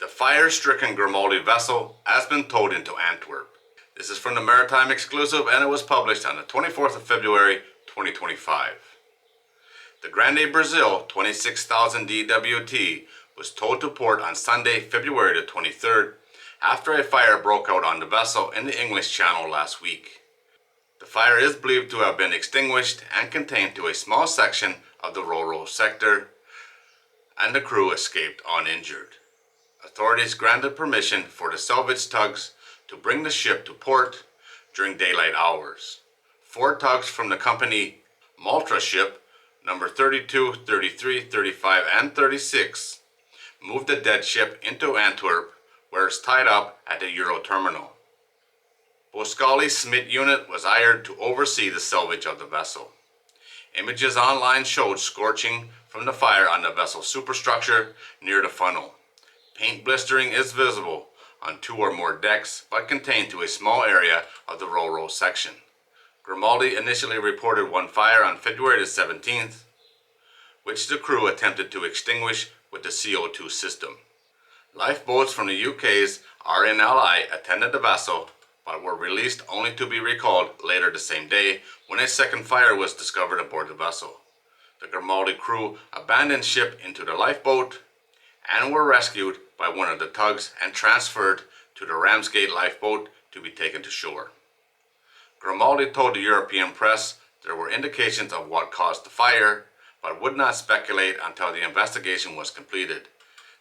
The fire-stricken Grimaldi vessel has been towed into Antwerp. This is from the Maritime Exclusive and it was published on the 24th of February 2025. The Grande Brazil 26,000 DWT was towed to port on Sunday, February the 23rd after a fire broke out on the vessel in the English Channel last week. The fire is believed to have been extinguished and contained to a small section of the Ro-Ro sector, and the crew escaped uninjured. Authorities granted permission for the salvage tugs to bring the ship to port during daylight hours. 4 tugs from the company Malta ship number 32, 33, 35, and 36 moved the dead ship into Antwerp, where it's tied up at the Euro terminal. Boscali Smith unit was hired to oversee the salvage of the vessel. Images online showed scorching from the fire on the vessel's superstructure near the funnel. Paint blistering is visible on 2 or more decks, but contained to a small area of the Ro-Ro section. Grimaldi initially reported one fire on February the 17th, which the crew attempted to extinguish with the CO2 system. Lifeboats from the UK's RNLI attended the vessel, but were released only to be recalled later the same day when a second fire was discovered aboard the vessel. The Grimaldi crew abandoned ship into the lifeboat and were rescued by one of the tugs and transferred to the Ramsgate lifeboat to be taken to shore. Grimaldi told the European press there were indications of what caused the fire, but would not speculate until the investigation was completed.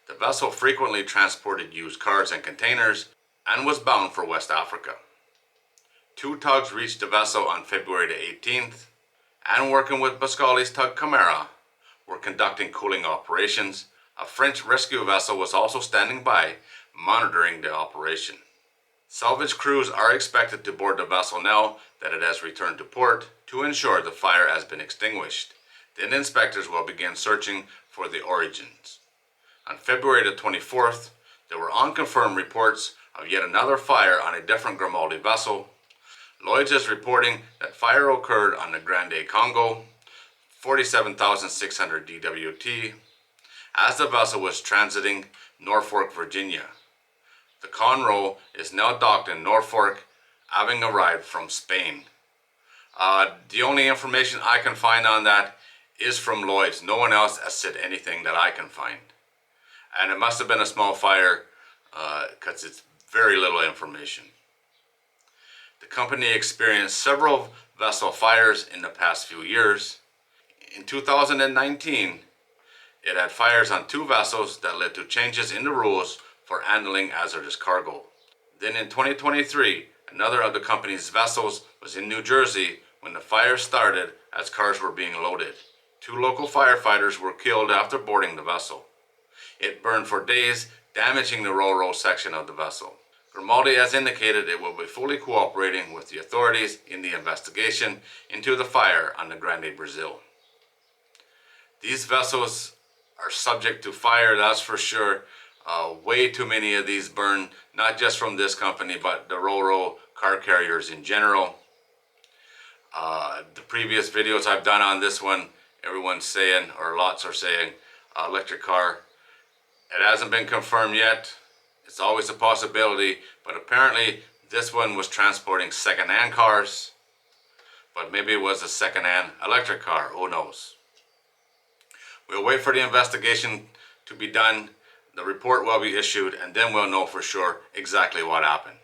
The vessel frequently transported used cars and containers and was bound for West Africa. 2 tugs reached the vessel on February the 18th, and working with Boscali's tug Camara, were conducting cooling operations. A French rescue vessel was also standing by, monitoring the operation. Salvage crews are expected to board the vessel now that it has returned to port to ensure the fire has been extinguished. Then inspectors will begin searching for the origins. On February the 24th, there were unconfirmed reports of yet another fire on a different Grimaldi vessel. Lloyd's is reporting that fire occurred on the Grande Congo, 47,600 DWT, as the vessel was transiting Norfolk, Virginia. The Conroe is now docked in Norfolk, having arrived from Spain. The only information I can find on that is from Lloyd's. No one else has said anything that I can find. And it must have been a small fire because it's very little information. The company experienced several vessel fires in the past few years. In 2019, it had fires on 2 vessels that led to changes in the rules for handling hazardous cargo. Then in 2023, another of the company's vessels was in New Jersey when the fire started as cars were being loaded. 2 local firefighters were killed after boarding the vessel. It burned for days, damaging the Ro-Ro section of the vessel. Grimaldi has indicated it will be fully cooperating with the authorities in the investigation into the fire on the Grande Brazil. These vessels are subject to fire, that's for sure. Way too many of these burn, not just from this company, but the Ro-Ro car carriers in general. The previous videos I've done on this one, everyone's saying, or lots are saying, electric car. It hasn't been confirmed yet. It's always a possibility, but apparently this one was transporting second-hand cars, but maybe it was a second-hand electric car, who knows. We'll wait for the investigation to be done, the report will be issued, and then we'll know for sure exactly what happened.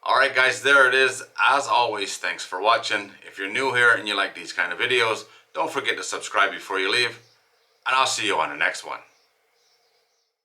Alright guys, there it is. As always, thanks for watching. If you're new here and you like these kind of videos, don't forget to subscribe before you leave, and I'll see you on the next one.